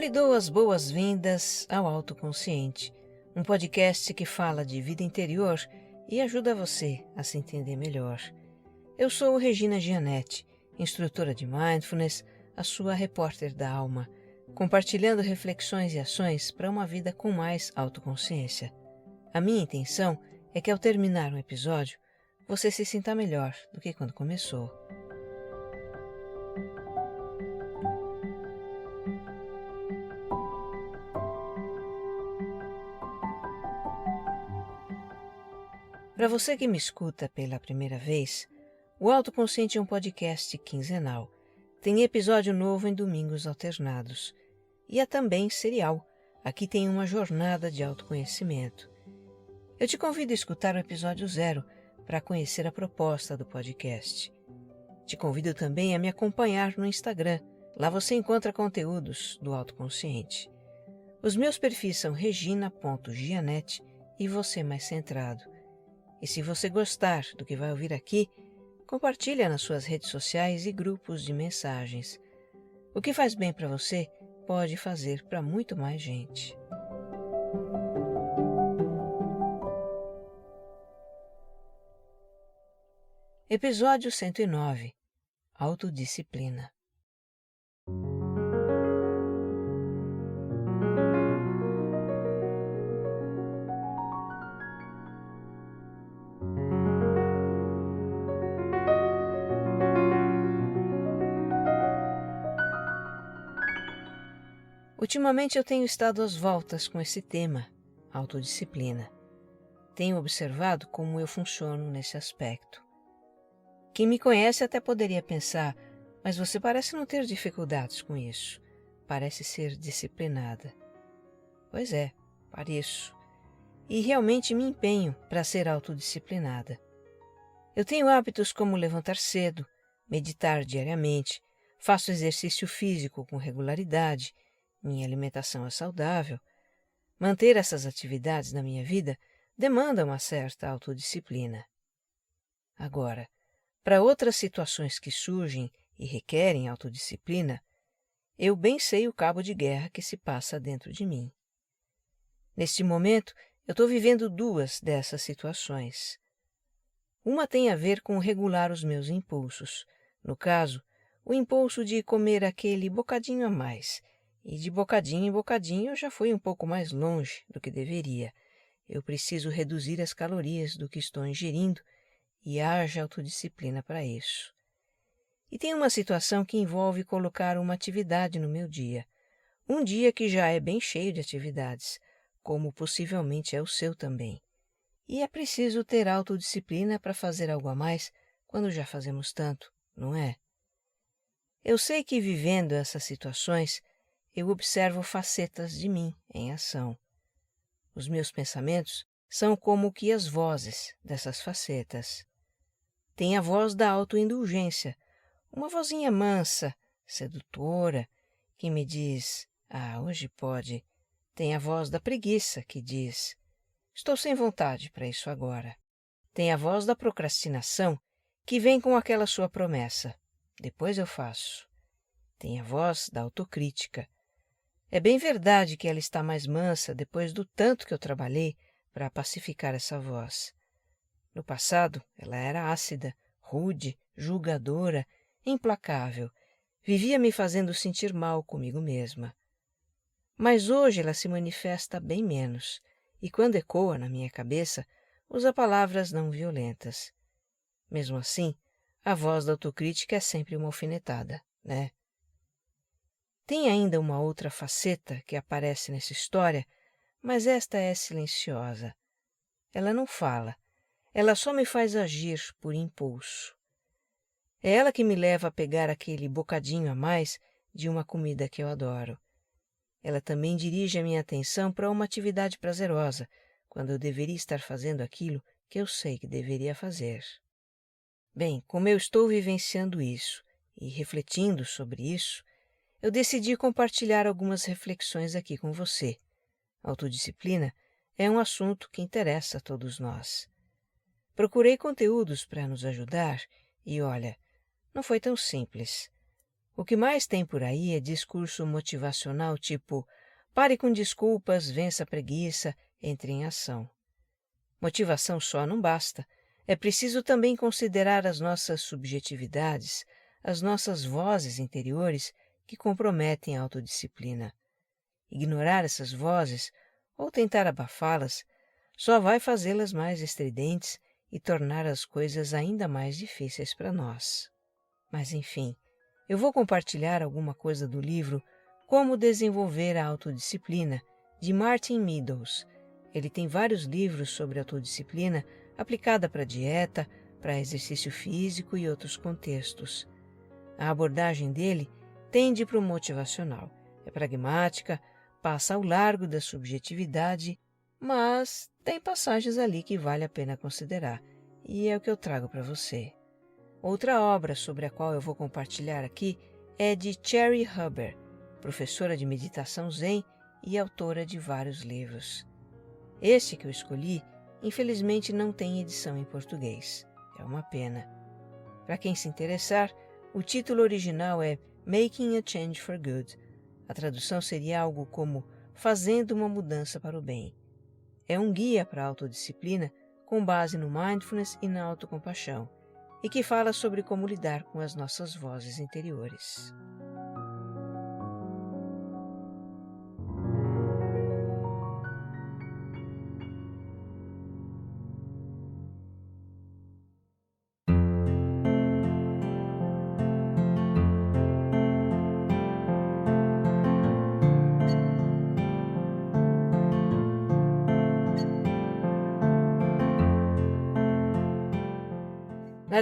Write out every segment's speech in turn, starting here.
lhe dou as boas-vindas ao Autoconsciente, um podcast que fala de vida interior e ajuda você a se entender melhor. Eu sou Regina Gianetti, instrutora de Mindfulness, a sua repórter da alma, compartilhando reflexões e ações para uma vida com mais autoconsciência. A minha intenção é que ao terminar um episódio, você se sinta melhor do que quando começou. Para você que me escuta pela primeira vez, o Autoconsciente é um podcast quinzenal. Tem episódio novo em domingos alternados. E é também serial. Aqui tem uma jornada de autoconhecimento. Eu te convido a escutar o episódio 0 para conhecer a proposta do podcast. Te convido também a me acompanhar no Instagram. Lá você encontra conteúdos do Autoconsciente. Os meus perfis são regina.gianetti e você mais centrado. E se você gostar do que vai ouvir aqui, compartilha nas suas redes sociais e grupos de mensagens. O que faz bem para você pode fazer para muito mais gente. Episódio 109. Autodisciplina. Ultimamente eu tenho estado às voltas com esse tema, autodisciplina. Tenho observado como eu funciono nesse aspecto. Quem me conhece até poderia pensar, mas você parece não ter dificuldades com isso. Parece ser disciplinada. Pois é, pareço. E realmente me empenho para ser autodisciplinada. Eu tenho hábitos como levantar cedo, meditar diariamente, faço exercício físico com regularidade, minha alimentação é saudável. Manter essas atividades na minha vida demanda uma certa autodisciplina. Agora, para outras situações que surgem e requerem autodisciplina, eu bem sei o cabo de guerra que se passa dentro de mim. Neste momento, eu estou vivendo duas dessas situações. Uma tem a ver com regular os meus impulsos. No caso, o impulso de comer aquele bocadinho a mais. E de bocadinho em bocadinho eu já fui um pouco mais longe do que deveria. Eu preciso reduzir as calorias do que estou ingerindo e haja autodisciplina para isso. E tem uma situação que envolve colocar uma atividade no meu dia. Um dia que já é bem cheio de atividades, como possivelmente é o seu também. E é preciso ter autodisciplina para fazer algo a mais quando já fazemos tanto, não é? Eu sei que vivendo essas situações, eu observo facetas de mim em ação. Os meus pensamentos são como que as vozes dessas facetas. Tem a voz da autoindulgência, uma vozinha mansa, sedutora, que me diz, hoje pode. Tem a voz da preguiça que diz, estou sem vontade para isso agora. Tem a voz da procrastinação, que vem com aquela sua promessa, depois eu faço. Tem a voz da autocrítica. É bem verdade que ela está mais mansa depois do tanto que eu trabalhei para pacificar essa voz. No passado, ela era ácida, rude, julgadora, implacável. Vivia me fazendo sentir mal comigo mesma. Mas hoje ela se manifesta bem menos, e quando ecoa na minha cabeça, usa palavras não violentas. Mesmo assim, a voz da autocrítica é sempre uma alfinetada, né? Tem ainda uma outra faceta que aparece nessa história, mas esta é silenciosa. Ela não fala, ela só me faz agir por impulso. É ela que me leva a pegar aquele bocadinho a mais de uma comida que eu adoro. Ela também dirige a minha atenção para uma atividade prazerosa, quando eu deveria estar fazendo aquilo que eu sei que deveria fazer. Bem, como eu estou vivenciando isso e refletindo sobre isso, eu decidi compartilhar algumas reflexões aqui com você. Autodisciplina é um assunto que interessa a todos nós. Procurei conteúdos para nos ajudar e, olha, não foi tão simples. O que mais tem por aí é discurso motivacional tipo pare com desculpas, vença a preguiça, entre em ação. Motivação só não basta. É preciso também considerar as nossas subjetividades, as nossas vozes interiores que comprometem a autodisciplina. Ignorar essas vozes, ou tentar abafá-las, só vai fazê-las mais estridentes e tornar as coisas ainda mais difíceis para nós. Mas enfim, eu vou compartilhar alguma coisa do livro Como Desenvolver a Autodisciplina, de Martin Meadows. Ele tem vários livros sobre autodisciplina aplicada para dieta, para exercício físico e outros contextos. A abordagem dele tende para o motivacional. É pragmática, passa ao largo da subjetividade, mas tem passagens ali que vale a pena considerar, e é o que eu trago para você. Outra obra sobre a qual eu vou compartilhar aqui é de Cherry Huber, professora de meditação zen e autora de vários livros. Este que eu escolhi, infelizmente não tem edição em português. É uma pena. Para quem se interessar, o título original é Making a Change for Good. A tradução seria algo como Fazendo uma Mudança para o Bem. É um guia para a autodisciplina com base no mindfulness e na autocompaixão, e que fala sobre como lidar com as nossas vozes interiores.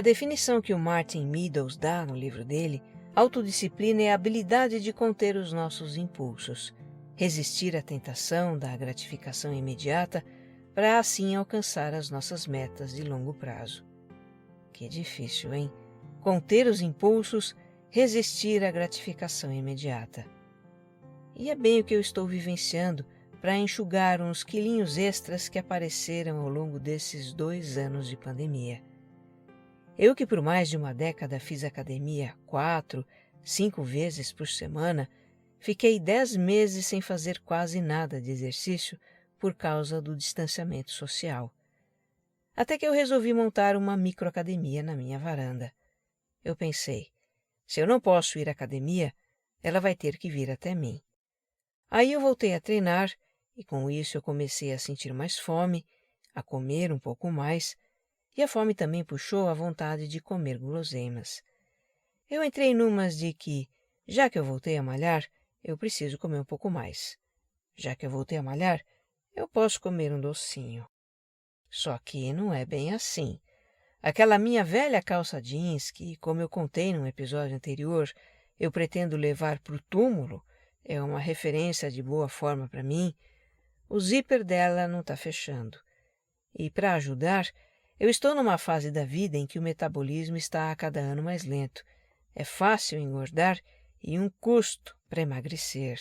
Na definição que o Martin Meadows dá no livro dele, autodisciplina é a habilidade de conter os nossos impulsos, resistir à tentação da gratificação imediata para assim alcançar as nossas metas de longo prazo. Que difícil, hein? Conter os impulsos, resistir à gratificação imediata. E é bem o que eu estou vivenciando para enxugar uns quilinhos extras que apareceram ao longo desses 2 anos de pandemia. Eu que por mais de uma década fiz academia 4, 5 vezes por semana, fiquei 10 meses sem fazer quase nada de exercício por causa do distanciamento social. Até que eu resolvi montar uma microacademia na minha varanda. Eu pensei, se eu não posso ir à academia, ela vai ter que vir até mim. Aí eu voltei a treinar e com isso eu comecei a sentir mais fome, a comer um pouco mais, e a fome também puxou a vontade de comer guloseimas. Eu entrei numas de que, já que eu voltei a malhar, eu preciso comer um pouco mais. Já que eu voltei a malhar, eu posso comer um docinho. Só que não é bem assim. Aquela minha velha calça jeans que, como eu contei num episódio anterior, eu pretendo levar para o túmulo, é uma referência de boa forma para mim, o zíper dela não está fechando. E para ajudar, eu estou numa fase da vida em que o metabolismo está a cada ano mais lento. É fácil engordar e um custo para emagrecer.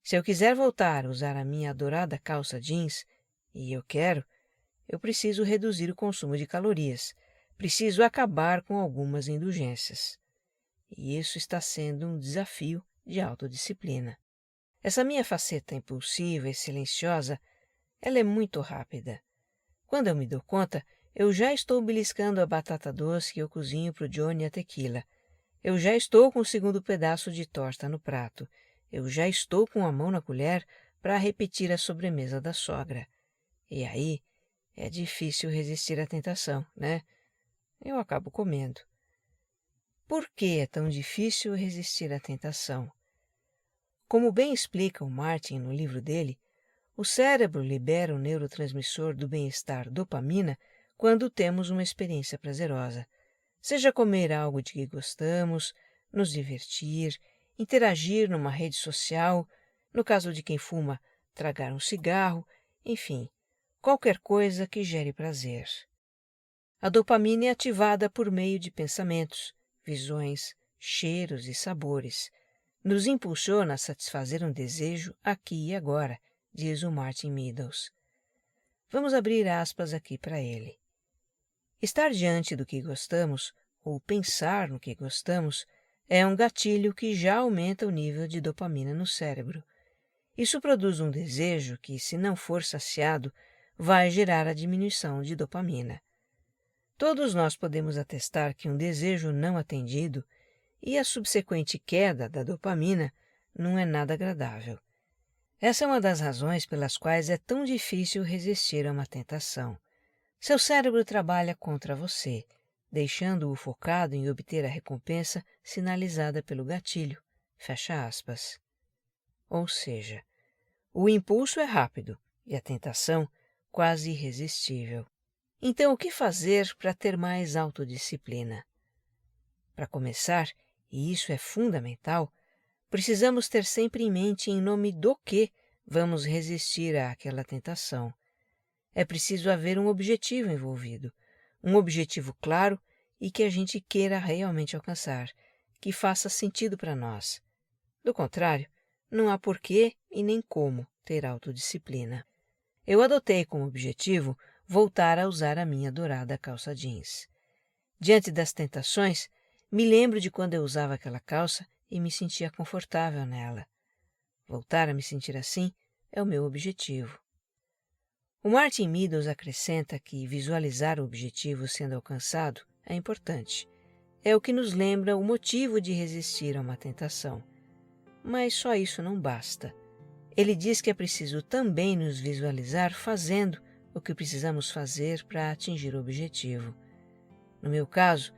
Se eu quiser voltar a usar a minha adorada calça jeans, e eu quero, eu preciso reduzir o consumo de calorias. Preciso acabar com algumas indulgências. E isso está sendo um desafio de autodisciplina. Essa minha faceta impulsiva e silenciosa, ela é muito rápida. Quando eu me dou conta, eu já estou beliscando a batata doce que eu cozinho para o Johnny e a tequila. Eu já estou com o segundo pedaço de torta no prato. Eu já estou com a mão na colher para repetir a sobremesa da sogra. E aí, é difícil resistir à tentação, né? Eu acabo comendo. Por que é tão difícil resistir à tentação? Como bem explica o Martin no livro dele, o cérebro libera o neurotransmissor do bem-estar dopamina quando temos uma experiência prazerosa. Seja comer algo de que gostamos, nos divertir, interagir numa rede social, no caso de quem fuma, tragar um cigarro, enfim, qualquer coisa que gere prazer. A dopamina é ativada por meio de pensamentos, visões, cheiros e sabores. Nos impulsiona a satisfazer um desejo aqui e agora, diz o Martin Meadows. Vamos abrir aspas aqui para ele. Estar diante do que gostamos, ou pensar no que gostamos, é um gatilho que já aumenta o nível de dopamina no cérebro. Isso produz um desejo que, se não for saciado, vai gerar a diminuição de dopamina. Todos nós podemos atestar que um desejo não atendido e a subsequente queda da dopamina não é nada agradável. Essa é uma das razões pelas quais é tão difícil resistir a uma tentação. Seu cérebro trabalha contra você, deixando-o focado em obter a recompensa sinalizada pelo gatilho. Fecha aspas. Ou seja, o impulso é rápido e a tentação quase irresistível. Então, o que fazer para ter mais autodisciplina? Para começar, e isso é fundamental, precisamos ter sempre em mente em nome do que vamos resistir àquela tentação. É preciso haver um objetivo envolvido, um objetivo claro e que a gente queira realmente alcançar, que faça sentido para nós. Do contrário, não há porquê e nem como ter autodisciplina. Eu adotei como objetivo voltar a usar a minha adorada calça jeans. Diante das tentações, me lembro de quando eu usava aquela calça e me sentia confortável nela. Voltar a me sentir assim é o meu objetivo. O Martin Meadows acrescenta que visualizar o objetivo sendo alcançado é importante. É o que nos lembra o motivo de resistir a uma tentação. Mas só isso não basta. Ele diz que é preciso também nos visualizar fazendo o que precisamos fazer para atingir o objetivo. No meu caso,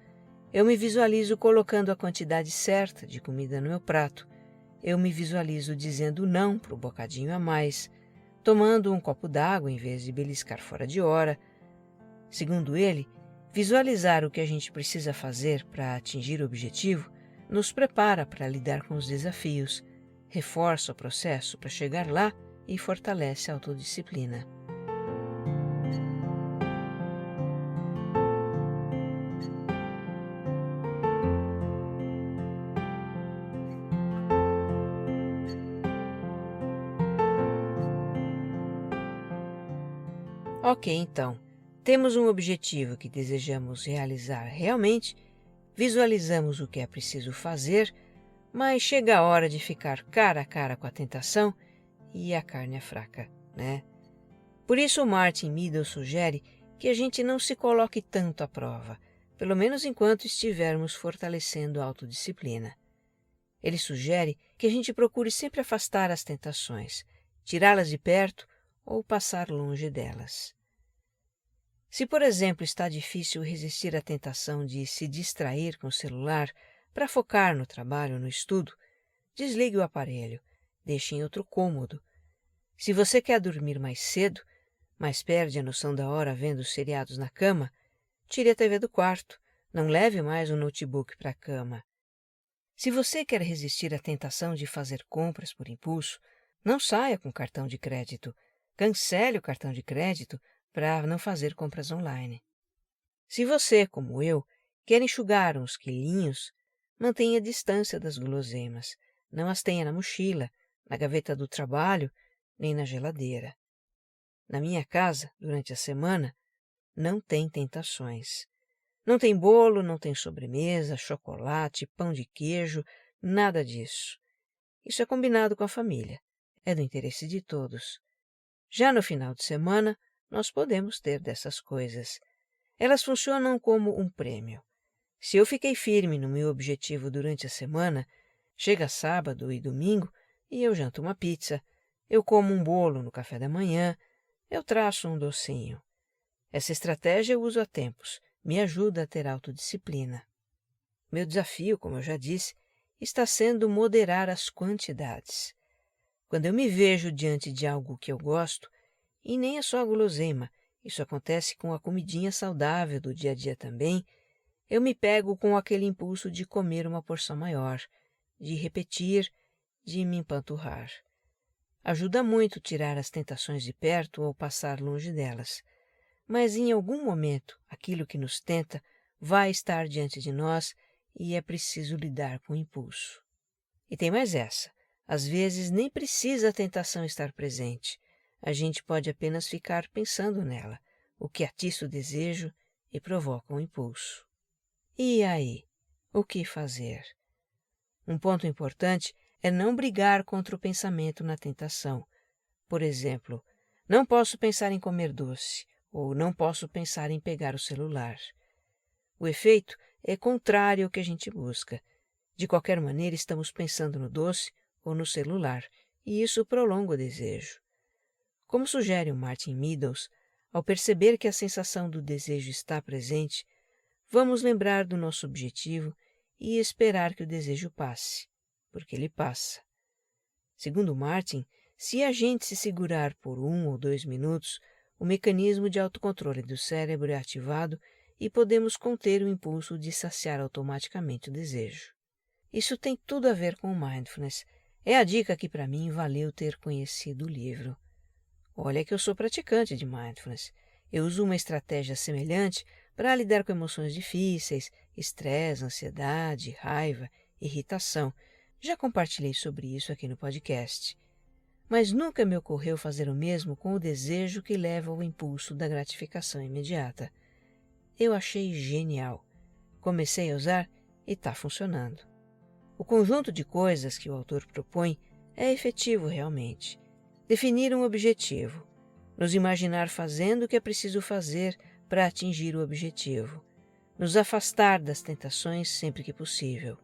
eu me visualizo colocando a quantidade certa de comida no meu prato. Eu me visualizo dizendo não para o bocadinho a mais, tomando um copo d'água em vez de beliscar fora de hora. Segundo ele, visualizar o que a gente precisa fazer para atingir o objetivo nos prepara para lidar com os desafios, reforça o processo para chegar lá e fortalece a autodisciplina. Ok, então, temos um objetivo que desejamos realizar realmente, visualizamos o que é preciso fazer, mas chega a hora de ficar cara a cara com a tentação e a carne é fraca, né? Por isso o Martin Meadows sugere que a gente não se coloque tanto à prova, pelo menos enquanto estivermos fortalecendo a autodisciplina. Ele sugere que a gente procure sempre afastar as tentações, tirá-las de perto ou passar longe delas. Se, por exemplo, está difícil resistir à tentação de se distrair com o celular para focar no trabalho ou no estudo, desligue o aparelho, deixe em outro cômodo. Se você quer dormir mais cedo, mas perde a noção da hora vendo os seriados na cama, tire a TV do quarto, não leve mais o notebook para a cama. Se você quer resistir à tentação de fazer compras por impulso, não saia com cartão de crédito. Cancele o cartão de crédito para não fazer compras online. Se você, como eu, quer enxugar uns quilinhos, mantenha a distância das guloseimas. Não as tenha na mochila, na gaveta do trabalho, nem na geladeira. Na minha casa, durante a semana, não tem tentações. Não tem bolo, não tem sobremesa, chocolate, pão de queijo, nada disso. Isso é combinado com a família. É do interesse de todos. Já no final de semana, nós podemos ter dessas coisas. Elas funcionam como um prêmio. Se eu fiquei firme no meu objetivo durante a semana, chega sábado e domingo e eu janto uma pizza, eu como um bolo no café da manhã, eu traço um docinho. Essa estratégia eu uso há tempos, me ajuda a ter autodisciplina. Meu desafio, como eu já disse, está sendo moderar as quantidades. Quando eu me vejo diante de algo que eu gosto, e nem é só a guloseima, isso acontece com a comidinha saudável do dia a dia também, eu me pego com aquele impulso de comer uma porção maior, de repetir, de me empanturrar. Ajuda muito tirar as tentações de perto ou passar longe delas. Mas em algum momento, aquilo que nos tenta vai estar diante de nós e é preciso lidar com o impulso. E tem mais essa, às vezes nem precisa a tentação estar presente. A gente pode apenas ficar pensando nela, o que atiça o desejo e provoca um impulso. E aí, o que fazer? Um ponto importante é não brigar contra o pensamento na tentação. Por exemplo, não posso pensar em comer doce, ou não posso pensar em pegar o celular. O efeito é contrário ao que a gente busca. De qualquer maneira, estamos pensando no doce ou no celular, e isso prolonga o desejo. Como sugere o Martin Meadows, ao perceber que a sensação do desejo está presente, vamos lembrar do nosso objetivo e esperar que o desejo passe, porque ele passa. Segundo Martin, se a gente se segurar por 1 ou 2 minutos, o mecanismo de autocontrole do cérebro é ativado e podemos conter o impulso de saciar automaticamente o desejo. Isso tem tudo a ver com o mindfulness. É a dica que para mim valeu ter conhecido o livro. Olha que eu sou praticante de mindfulness. Eu uso uma estratégia semelhante para lidar com emoções difíceis, estresse, ansiedade, raiva, irritação. Já compartilhei sobre isso aqui no podcast. Mas nunca me ocorreu fazer o mesmo com o desejo que leva ao impulso da gratificação imediata. Eu achei genial. Comecei a usar e está funcionando. O conjunto de coisas que o autor propõe é efetivo realmente. Definir um objetivo, nos imaginar fazendo o que é preciso fazer para atingir o objetivo, nos afastar das tentações sempre que possível.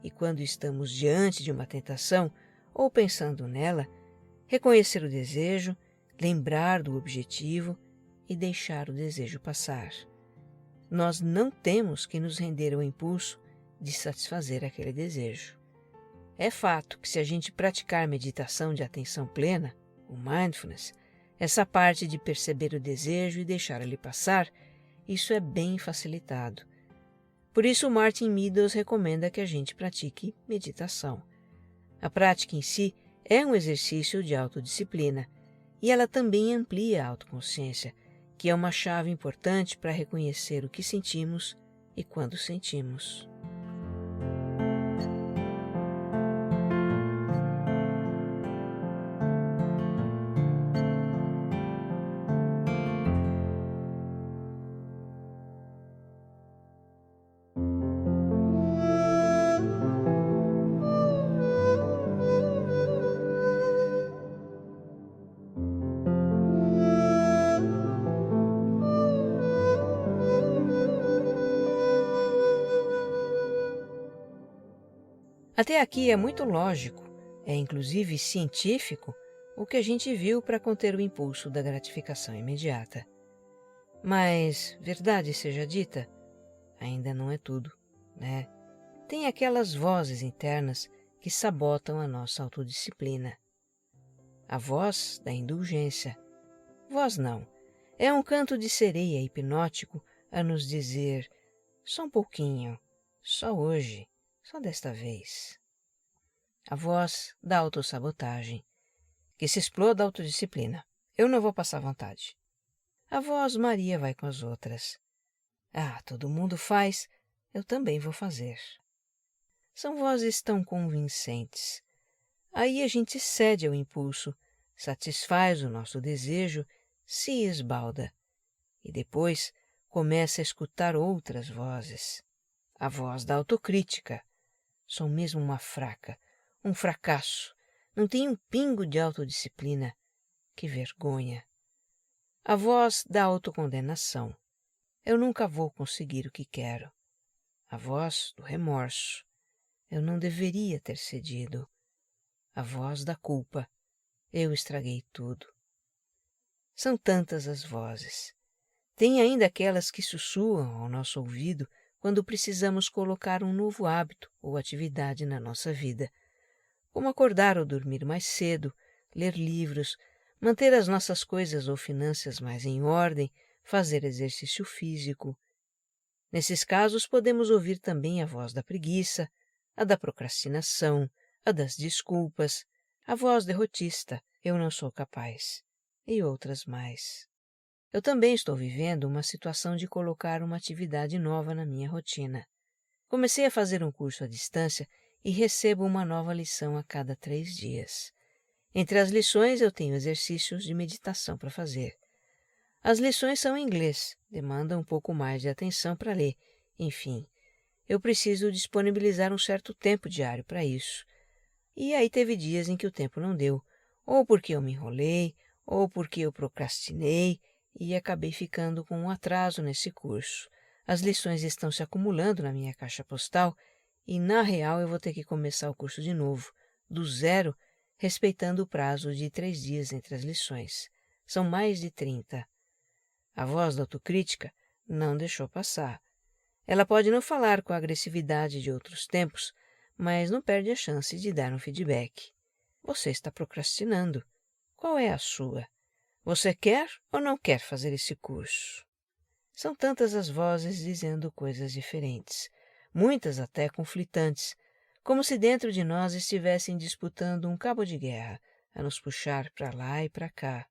E quando estamos diante de uma tentação ou pensando nela, reconhecer o desejo, lembrar do objetivo e deixar o desejo passar. Nós não temos que nos render ao impulso de satisfazer aquele desejo. É fato que se a gente praticar meditação de atenção plena, o mindfulness, essa parte de perceber o desejo e deixar ele passar, isso é bem facilitado. Por isso Martin Meadows recomenda que a gente pratique meditação. A prática em si é um exercício de autodisciplina e ela também amplia a autoconsciência, que é uma chave importante para reconhecer o que sentimos e quando sentimos. Até aqui é muito lógico, é inclusive científico, o que a gente viu para conter o impulso da gratificação imediata. Mas, verdade seja dita, ainda não é tudo, né? Tem aquelas vozes internas que sabotam a nossa autodisciplina. A voz da indulgência. Voz não, é um canto de sereia hipnótico a nos dizer só um pouquinho, só hoje, só desta vez. A voz da autossabotagem, que se exploda a autodisciplina. Eu não vou passar vontade. A voz Maria vai com as outras. Ah, todo mundo faz, eu também vou fazer. São vozes tão convincentes. Aí a gente cede ao impulso, satisfaz o nosso desejo, se esbalda. E depois começa a escutar outras vozes. A voz da autocrítica. Sou mesmo uma fraca, um fracasso. Não tenho um pingo de autodisciplina. Que vergonha. A voz da autocondenação. Eu nunca vou conseguir o que quero. A voz do remorso. Eu não deveria ter cedido. A voz da culpa. Eu estraguei tudo. São tantas as vozes. Tem ainda aquelas que sussurram ao nosso ouvido quando precisamos colocar um novo hábito ou atividade na nossa vida, como acordar ou dormir mais cedo, ler livros, manter as nossas coisas ou finanças mais em ordem, fazer exercício físico. Nesses casos, podemos ouvir também a voz da preguiça, a da procrastinação, a das desculpas, a voz derrotista, eu não sou capaz, e outras mais. Eu também estou vivendo uma situação de colocar uma atividade nova na minha rotina. Comecei a fazer um curso à distância e recebo uma nova lição a cada 3 dias. Entre as lições eu tenho exercícios de meditação para fazer. As lições são em inglês, demandam um pouco mais de atenção para ler. Enfim, eu preciso disponibilizar um certo tempo diário para isso. E aí teve dias em que o tempo não deu, ou porque eu me enrolei, ou porque eu procrastinei e acabei ficando com um atraso nesse curso. As lições estão se acumulando na minha caixa postal e, na real, eu vou ter que começar o curso de novo, do zero, respeitando o prazo de 3 dias entre as lições. São mais de 30. A voz da autocrítica não deixou passar. Ela pode não falar com a agressividade de outros tempos, mas não perde a chance de dar um feedback. Você está procrastinando. Qual é a sua? Você quer ou não quer fazer esse curso? São tantas as vozes dizendo coisas diferentes, muitas até conflitantes, como se dentro de nós estivessem disputando um cabo de guerra, a nos puxar para lá e para cá.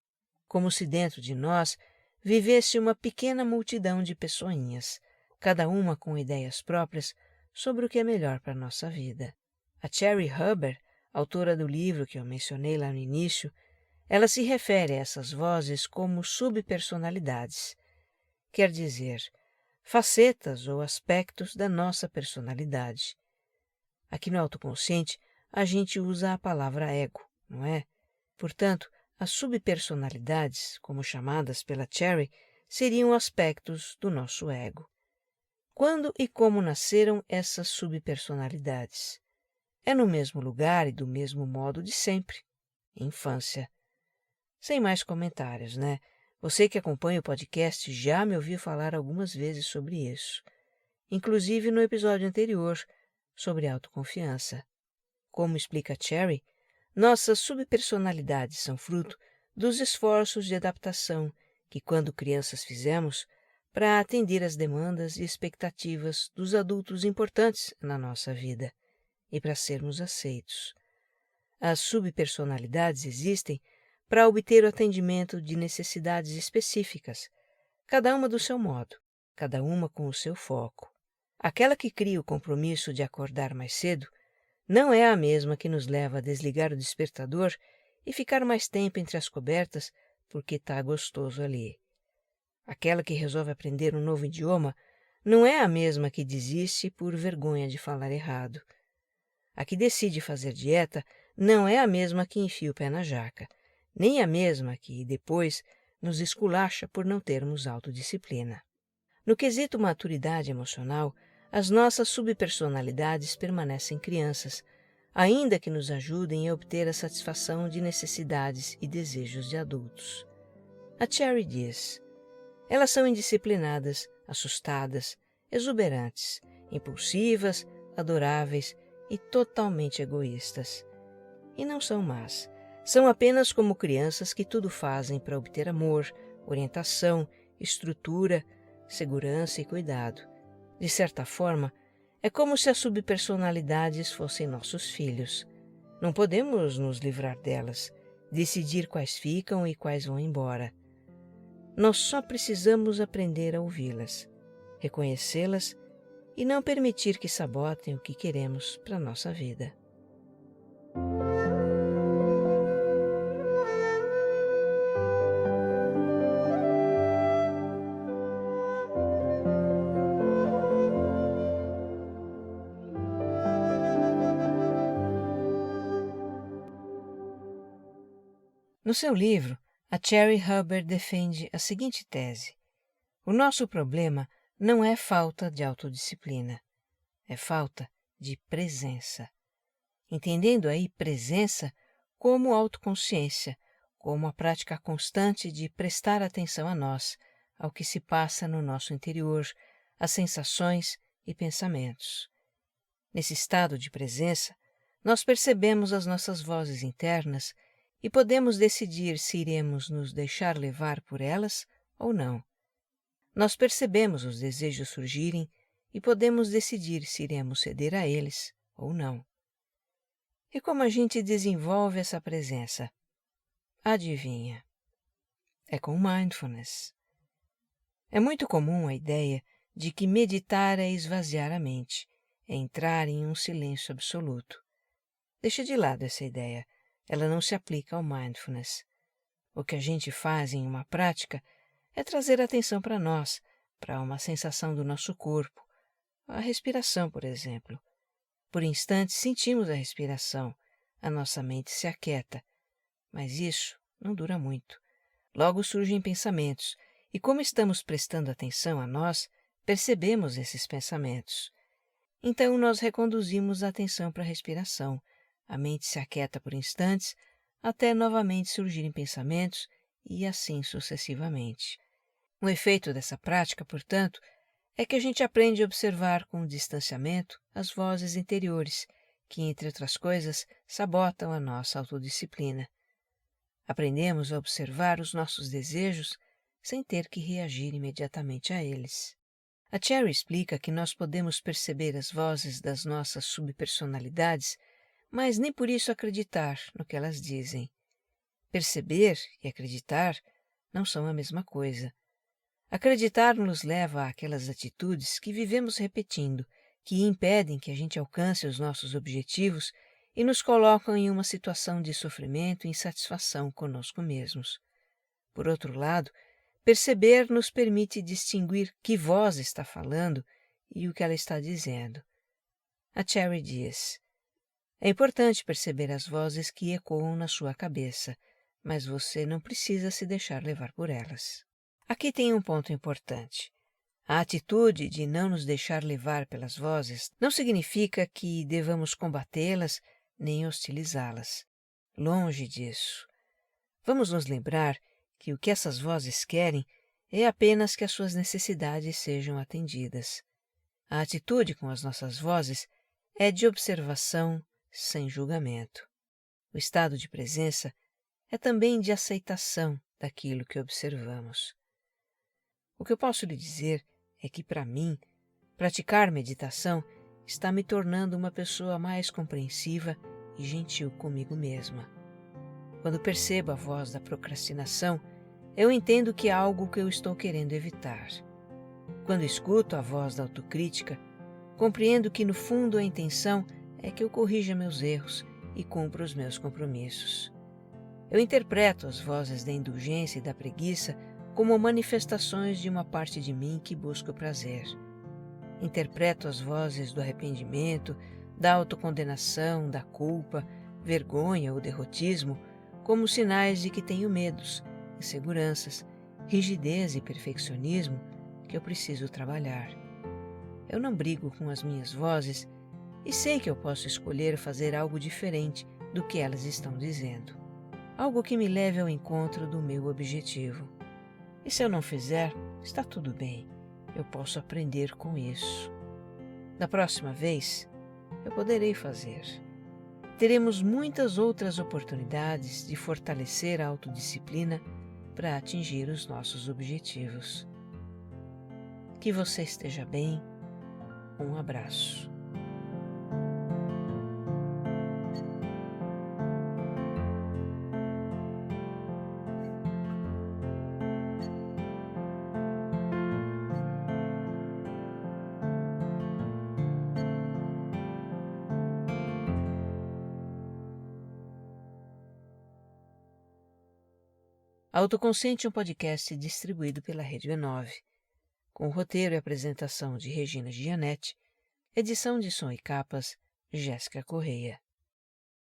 Como se dentro de nós vivesse uma pequena multidão de pessoinhas, cada uma com ideias próprias sobre o que é melhor para a nossa vida. A Cherry Huber, autora do livro que eu mencionei lá no início, ela se refere a essas vozes como subpersonalidades, quer dizer, facetas ou aspectos da nossa personalidade. Aqui no autoconsciente, a gente usa a palavra ego, não é? Portanto, as subpersonalidades, como chamadas pela Cherry, seriam aspectos do nosso ego. Quando e como nasceram essas subpersonalidades? É no mesmo lugar e do mesmo modo de sempre, infância. Sem mais comentários, né? Você que acompanha o podcast já me ouviu falar algumas vezes sobre isso, inclusive no episódio anterior, sobre autoconfiança. Como explica Cherry, nossas subpersonalidades são fruto dos esforços de adaptação que, quando crianças, fizemos para atender às demandas e expectativas dos adultos importantes na nossa vida e para sermos aceitos. As subpersonalidades existem para obter o atendimento de necessidades específicas, cada uma do seu modo, cada uma com o seu foco. Aquela que cria o compromisso de acordar mais cedo não é a mesma que nos leva a desligar o despertador e ficar mais tempo entre as cobertas porque está gostoso ali. Aquela que resolve aprender um novo idioma não é a mesma que desiste por vergonha de falar errado. A que decide fazer dieta não é a mesma que enfia o pé na jaca, nem a mesma que, depois, nos esculacha por não termos autodisciplina. No quesito maturidade emocional, as nossas subpersonalidades permanecem crianças, ainda que nos ajudem a obter a satisfação de necessidades e desejos de adultos. A Cherry diz: elas são indisciplinadas, assustadas, exuberantes, impulsivas, adoráveis e totalmente egoístas. E não são más. São apenas como crianças que tudo fazem para obter amor, orientação, estrutura, segurança e cuidado. De certa forma, é como se as subpersonalidades fossem nossos filhos. Não podemos nos livrar delas, decidir quais ficam e quais vão embora. Nós só precisamos aprender a ouvi-las, reconhecê-las e não permitir que sabotem o que queremos para a nossa vida. No seu livro, a Cherry Huber defende a seguinte tese: o nosso problema não é falta de autodisciplina, é falta de presença. Entendendo aí presença como autoconsciência, como a prática constante de prestar atenção a nós, ao que se passa no nosso interior, às sensações e pensamentos. Nesse estado de presença, nós percebemos as nossas vozes internas e podemos decidir se iremos nos deixar levar por elas ou não. Nós percebemos os desejos surgirem e podemos decidir se iremos ceder a eles ou não. E como a gente desenvolve essa presença? Adivinha? É com mindfulness. É muito comum a ideia de que meditar é esvaziar a mente, é entrar em um silêncio absoluto. Deixa de lado essa ideia. Ela não se aplica ao mindfulness. O que a gente faz em uma prática é trazer atenção para nós, para uma sensação do nosso corpo, A respiração, por exemplo. Por instantes sentimos a respiração, a nossa mente se aquieta, mas isso não dura muito. Logo surgem pensamentos, e como estamos prestando atenção a nós, percebemos esses pensamentos. Então nós reconduzimos a atenção para a respiração. A mente se aquieta por instantes, até novamente surgirem pensamentos, e assim sucessivamente. O efeito dessa prática, portanto, é que a gente aprende a observar com distanciamento as vozes interiores, que, entre outras coisas, sabotam a nossa autodisciplina. Aprendemos a observar os nossos desejos sem ter que reagir imediatamente a eles. A Cherry explica que nós podemos perceber as vozes das nossas subpersonalidades, mas nem por isso acreditar no que elas dizem. Perceber e acreditar não são a mesma coisa. Acreditar nos leva àquelas atitudes que vivemos repetindo, que impedem que a gente alcance os nossos objetivos e nos colocam em uma situação de sofrimento e insatisfação conosco mesmos. Por outro lado, perceber nos permite distinguir que voz está falando e o que ela está dizendo. A Cherry diz: é importante perceber as vozes que ecoam na sua cabeça, mas você não precisa se deixar levar por elas. Aqui tem um ponto importante. A atitude de não nos deixar levar pelas vozes não significa que devamos combatê-las nem hostilizá-las. Longe disso. Vamos nos lembrar que o que essas vozes querem é apenas que as suas necessidades sejam atendidas. A atitude com as nossas vozes é de observação sem julgamento. O estado de presença é também de aceitação daquilo que observamos. O que eu posso lhe dizer é que, para mim, praticar meditação está me tornando uma pessoa mais compreensiva e gentil comigo mesma. Quando percebo a voz da procrastinação, eu entendo que é algo que eu estou querendo evitar. Quando escuto a voz da autocrítica, compreendo que, no fundo, a intenção é que eu corrija meus erros e cumpra os meus compromissos. Eu interpreto as vozes da indulgência e da preguiça como manifestações de uma parte de mim que busca o prazer. Interpreto as vozes do arrependimento, da autocondenação, da culpa, vergonha ou derrotismo como sinais de que tenho medos, inseguranças, rigidez e perfeccionismo que eu preciso trabalhar. Eu não brigo com as minhas vozes e sei que eu posso escolher fazer algo diferente do que elas estão dizendo. Algo que me leve ao encontro do meu objetivo. E se eu não fizer, está tudo bem. Eu posso aprender com isso. Da próxima vez, eu poderei fazer. Teremos muitas outras oportunidades de fortalecer a autodisciplina para atingir os nossos objetivos. Que você esteja bem. Um abraço. Autoconsciente é um podcast distribuído pela Rede B9, com roteiro e apresentação de Regina Gianetti, edição de som e capas, Jéssica Correia.